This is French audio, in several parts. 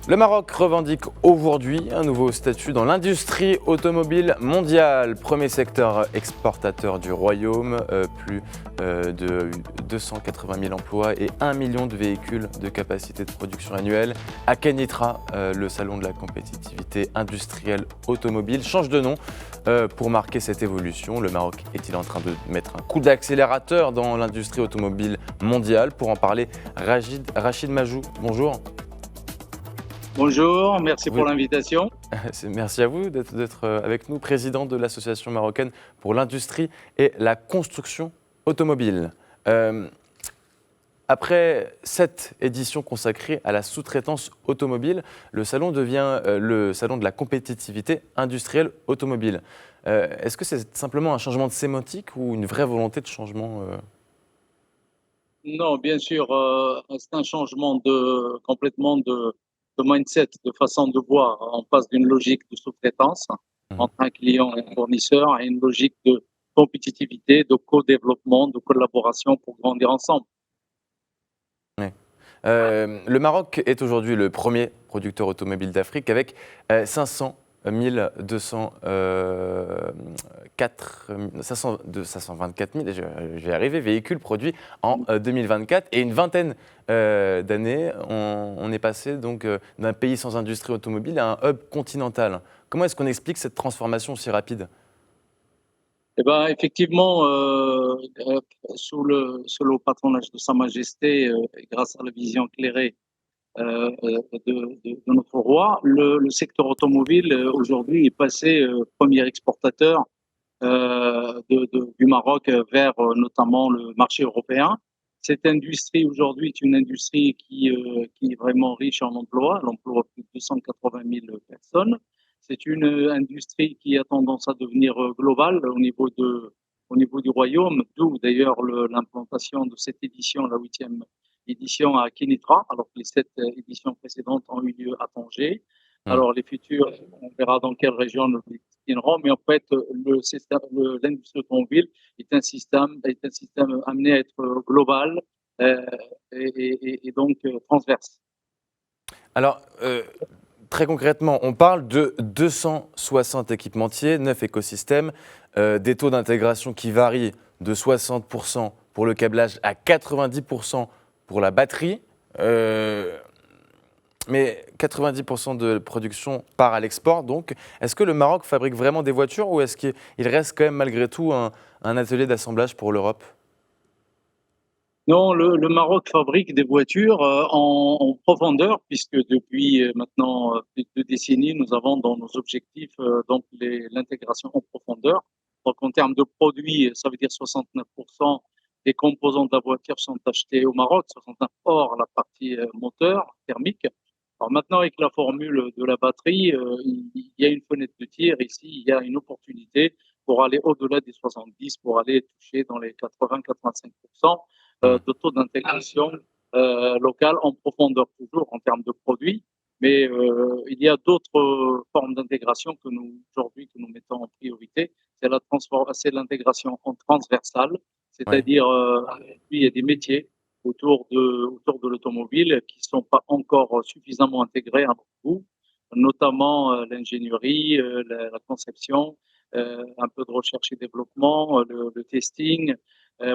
Le Maroc revendique aujourd'hui un nouveau statut dans l'industrie automobile mondiale. Premier secteur exportateur du royaume, plus de 280 000 emplois et 1 million de véhicules de capacité de production annuelle. À Kenitra, le salon de la compétitivité industrielle automobile change de nom pour marquer cette évolution. Le Maroc est-il en train de mettre un coup d'accélérateur dans l'industrie automobile mondiale? Pour en parler, Rachid Majou, bonjour. Bonjour, merci Vous- pour l'invitation. Merci à vous d'être avec nous, président de l'Association marocaine pour l'industrie et la construction automobile. Euh, Après 7 éditions consacrées à la sous-traitance automobile, le salon devient le salon de la compétitivité industrielle automobile. Est-ce que c'est simplement un changement de sémantique ou une vraie volonté de changement Non, bien sûr, c'est un changement complètement de mindset, de façon de voir. On passe d'une logique de sous-traitance Mhm. entre un client et un fournisseur à une logique de compétitivité, de co-développement, de collaboration pour grandir ensemble. Ouais. Le Maroc est aujourd'hui le premier producteur automobile d'Afrique avec 500 524 000, je vais y arriver, véhicules produits en 2024 et une vingtaine d'années, on est passé donc d'un pays sans industrie automobile à un hub continental. Comment est-ce qu'on explique cette transformation si rapide? Eh ben, effectivement, sous le patronage de Sa Majesté, et grâce à la vision éclairée de notre roi, le secteur automobile aujourd'hui est passé premier exportateur du Maroc vers notamment le marché européen. Cette industrie aujourd'hui est une industrie qui est vraiment riche en emplois. Elle emploie plus de 280 000 personnes. C'est une industrie qui a tendance à devenir globale au niveau du royaume, d'où d'ailleurs l'implantation de cette édition, la huitième édition à Kenitra, alors que les 7 éditions précédentes ont eu lieu à Tanger. Hmm. Alors les futures, on verra dans quelle région nous destinerons, mais en fait, l'industrie automobile est un système amené à être global euh, et donc transverse. Alors, très concrètement, on parle de 260 équipementiers, 9 écosystèmes, des taux d'intégration qui varient de 60% pour le câblage à 90% pour la batterie. Mais 90% de production part à l'export, donc est-ce que le Maroc fabrique vraiment des voitures ou est-ce qu'il reste quand même malgré tout un atelier d'assemblage pour l'Europe? Non, le Maroc fabrique des voitures en profondeur, puisque depuis maintenant plus de 2 décennies, nous avons dans nos objectifs donc l'intégration en profondeur. Donc en termes de produits, ça veut dire 69% des composants de la voiture sont achetés au Maroc, 69 hors la partie moteur thermique. Alors maintenant, avec la formule de la batterie, il y a une fenêtre de tir ici, il y a une opportunité pour aller au-delà des 70, pour aller toucher dans les 80-85% Hmm. de taux d'intégration locale en profondeur, toujours en termes de produits. Mais il y a d'autres formes d'intégration que nous, aujourd'hui, que nous mettons en priorité. C'est l'intégration en transversale, Oui. c'est-à-dire, il y a des métiers autour de l'automobile qui ne sont pas encore suffisamment intégrés à notre goût, notamment l'ingénierie, la conception, un peu de recherche et développement, le testing,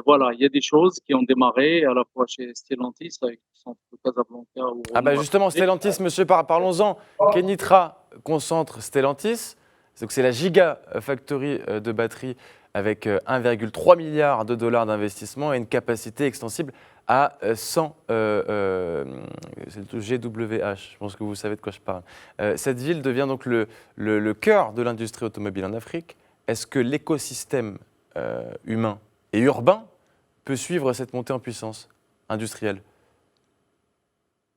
voilà, il y a des choses qui ont démarré à la fois chez Stellantis avec le centre de Casablanca ou Ah bah Renault à justement, Tanger. Stellantis, monsieur, parlons-en. Kenitra concentre Stellantis. Donc c'est la Gigafactory de batterie avec 1,3 milliard de dollars d'investissement et une capacité extensible à 100 c'est le GWH, je pense que vous savez de quoi je parle. Cette ville devient donc le cœur de l'industrie automobile en Afrique. Est-ce que l'écosystème humain et urbain peut suivre cette montée en puissance industrielle?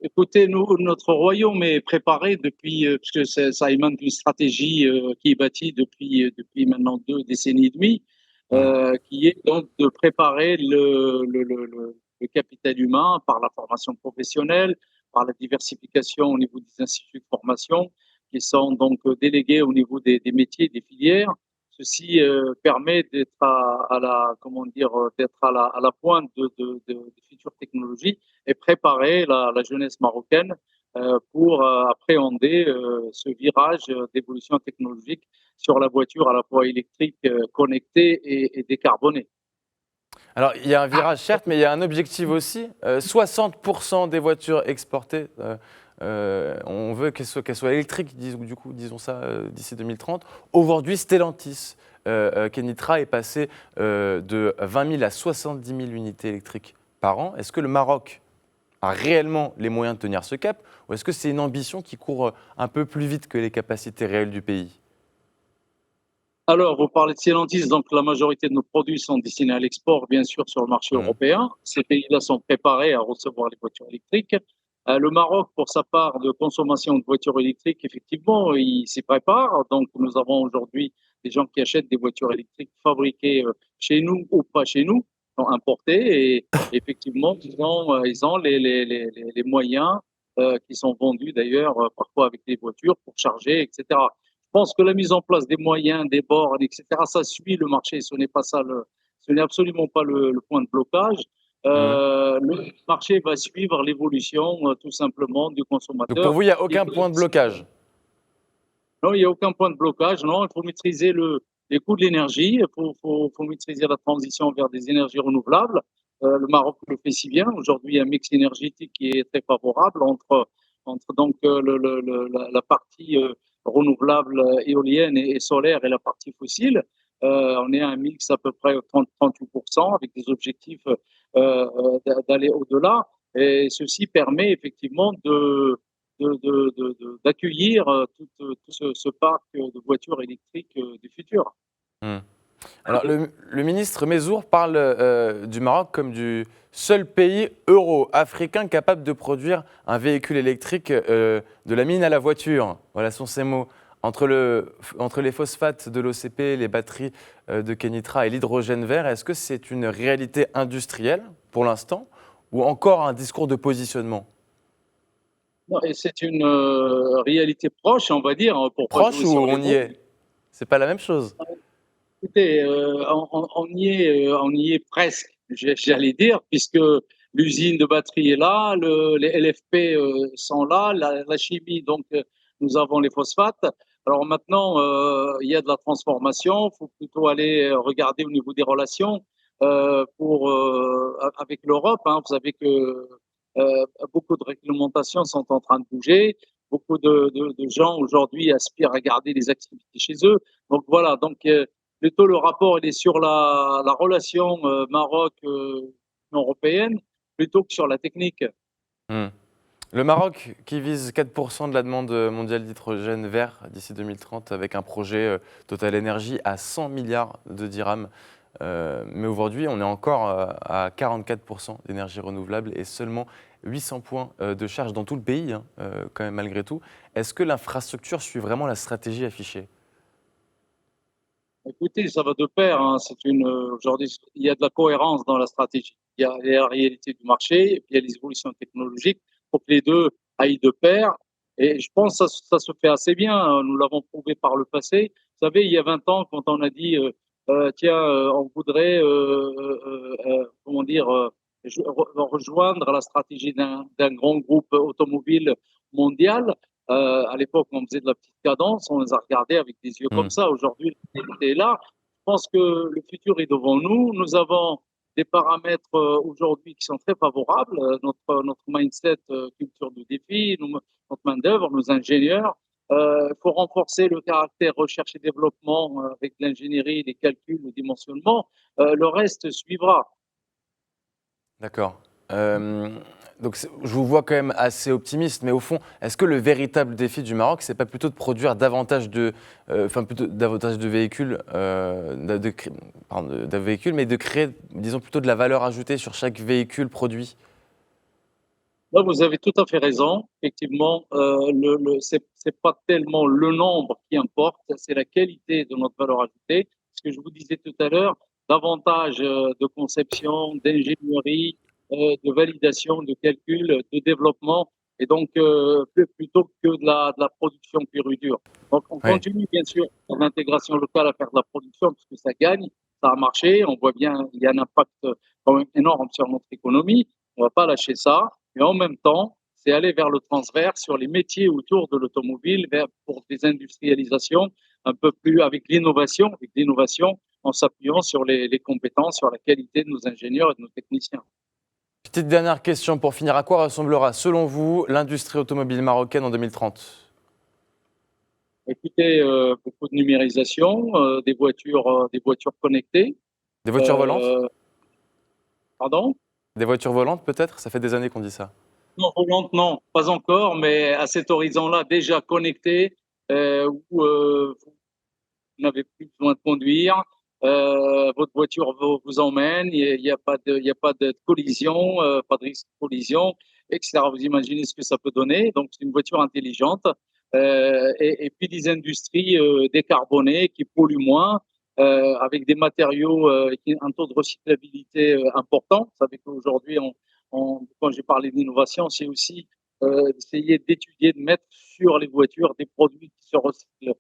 Écoutez, nous, notre royaume est préparé depuis, puisque ça émane d'une stratégie qui est bâtie depuis maintenant 2 décennies et demie, Mhm. qui est donc de préparer le capital humain par la formation professionnelle, par la diversification au niveau des instituts de formation, qui sont donc délégués au niveau des métiers, des filières. Ceci permet d'être à la, comment dire, d'être à la pointe de futures technologies et préparer la jeunesse marocaine pour appréhender ce virage d'évolution technologique sur la voiture à la fois électrique, connectée et décarbonée. Alors, il y a un virage, certes, mais il y a un objectif aussi. 60% des voitures exportées, on veut qu'elles soient électriques, du coup, disons ça, d'ici 2030. Aujourd'hui, Stellantis, Kenitra est passé de 20 000 à 70 000 unités électriques par an. Est-ce que le Maroc a réellement les moyens de tenir ce cap, ou est-ce que c'est une ambition qui court un peu plus vite que les capacités réelles du pays? Alors, vous parlez de Stellantis, donc la majorité de nos produits sont destinés à l'export, bien sûr, sur le marché Hmm. européen. Ces pays-là sont préparés à recevoir les voitures électriques. Le Maroc, pour sa part de consommation de voitures électriques, effectivement, il s'y prépare. Donc, nous avons aujourd'hui des gens qui achètent des voitures électriques fabriquées chez nous ou pas chez nous, sont importées. Et effectivement, ils ont les moyens qui sont vendus d'ailleurs parfois avec des voitures pour charger, etc. Je pense que la mise en place des moyens, des bornes, etc., ça suit le marché. Ce n'est absolument pas le point de blocage. Hmm. Le marché va suivre l'évolution tout simplement du Donc pour consommateur. vous, il n'y a aucun point de blocage? Non, il n'y a aucun point de blocage. Non, il faut maîtriser les coûts de l'énergie. Il faut maîtriser la transition vers des énergies renouvelables. Le Maroc le fait si bien. Aujourd'hui, il y a un mix énergétique qui est très favorable entre donc la partie renouvelable éolienne et solaire et la partie fossile. On est à un mix à peu près 30-38% avec des objectifs d'aller au-delà. Et ceci permet effectivement d'accueillir tout ce parc de voitures électriques du futur. Hmm. Alors, le ministre Mezour parle du Maroc comme du seul pays euro-africain capable de produire un véhicule électrique de la mine à la voiture. Voilà sont ces mots. Entre les phosphates de l'OCP, les batteries de Kenitra et l'hydrogène vert, est-ce que c'est une réalité industrielle pour l'instant ou encore un discours de positionnement? Non, et c'est une réalité proche, on va dire, hein, pour pas Proche jouer ou sur les on y mots. est? C'est pas la même chose. Écoutez, on y est presque, j'allais dire, puisque l'usine de batterie est là, les LFP sont là, la chimie, donc nous avons les phosphates. Alors maintenant, il y a de la transformation, il faut plutôt aller regarder au niveau des relations avec l'Europe. Hein. Vous savez que beaucoup de réglementations sont en train de bouger, beaucoup de gens aujourd'hui aspirent à garder les activités chez eux. Donc voilà, plutôt le rapport il est sur la relation Maroc-Union européenne plutôt que sur la technique. Hmm. Le Maroc qui vise 4% de la demande mondiale d'hydrogène vert d'ici 2030 avec un projet Total Energy à 100 milliards de dirhams. Mais aujourd'hui, on est encore à 44% d'énergie renouvelable et seulement 800 points de charge dans tout le pays, hein, quand même malgré tout. Est-ce que l'infrastructure suit vraiment la stratégie affichée? Écoutez, ça va de pair. Hein. Aujourd'hui, il y a de la cohérence dans la stratégie. Il y a la réalité du marché et puis il y a les évolutions technologiques. Il faut que les deux aillent de pair. Et je pense que ça se fait assez bien. Hein. Nous l'avons prouvé par le passé. Vous savez, il y a 20 ans, quand on a dit tiens, on voudrait comment dire rejoindre la stratégie d'un grand groupe automobile mondial. À l'époque, on faisait de la petite cadence, on les a regardés avec des yeux Hmm. comme ça. Aujourd'hui, c'est là. Je pense que le futur est devant nous. Nous avons des paramètres aujourd'hui qui sont très favorables. Notre mindset, culture de défi, notre main-d'œuvre, nos ingénieurs. Il faut renforcer le caractère recherche et développement avec l'ingénierie, les calculs, le dimensionnement. Le reste suivra. D'accord. Donc je vous vois quand même assez optimiste, mais au fond, est-ce que le véritable défi du Maroc, c'est pas plutôt de produire davantage davantage de véhicules, pardon, de véhicules, mais de créer, disons plutôt de la valeur ajoutée sur chaque véhicule produit? Là, vous avez tout à fait raison. Effectivement, c'est pas tellement le nombre qui importe, c'est la qualité de notre valeur ajoutée. Ce que je vous disais tout à l'heure, davantage de conception, d'ingénierie, de validation, de calcul, de développement, et donc plutôt que de la production pure et dure. Donc, on Oui. continue bien sûr en intégration locale à faire de la production parce que ça gagne, ça a marché. On voit bien, il y a un impact quand même énorme sur notre économie. On ne va pas lâcher ça. Mais en même temps, c'est aller vers le transverse sur les métiers autour de l'automobile, pour des industrialisations un peu plus avec l'innovation, en s'appuyant sur les compétences, sur la qualité de nos ingénieurs et de nos techniciens. Petite dernière question pour finir. À quoi ressemblera, selon vous, l'industrie automobile marocaine en 2030 ? Écoutez, beaucoup de numérisation, des voitures connectées. Des voitures volantes ? Pardon? Des voitures volantes peut-être? Ça fait des années qu'on dit ça. Non, volantes, non, pas encore, mais à cet horizon-là, déjà connecté, où vous n'avez plus besoin de conduire. Votre voiture vous emmène, il n'y a pas de collision, pas de risque de collision, etc. Vous imaginez ce que ça peut donner. Donc, c'est une voiture intelligente. Et puis des industries décarbonées qui polluent moins, avec des matériaux qui ont un taux de recyclabilité important. Vous savez qu'aujourd'hui, quand j'ai parlé d'innovation, c'est aussi d'essayer d'étudier, de mettre sur les voitures des produits qui se recyclent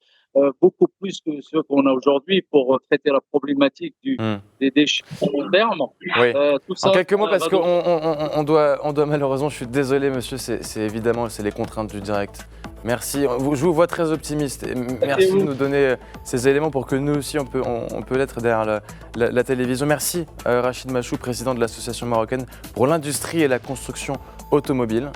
beaucoup plus que ceux qu'on a aujourd'hui pour traiter la problématique des déchets à long terme. Oui. Tout ça, En quelques mots, parce qu'on doit malheureusement, je suis désolé monsieur, c'est évidemment les contraintes du direct. Merci, je vous vois très optimiste. Et merci de nous donner ces éléments pour que nous aussi on peut l'être derrière la télévision. Merci Rachid Machou, président de l'association marocaine pour l'industrie et la construction automobile.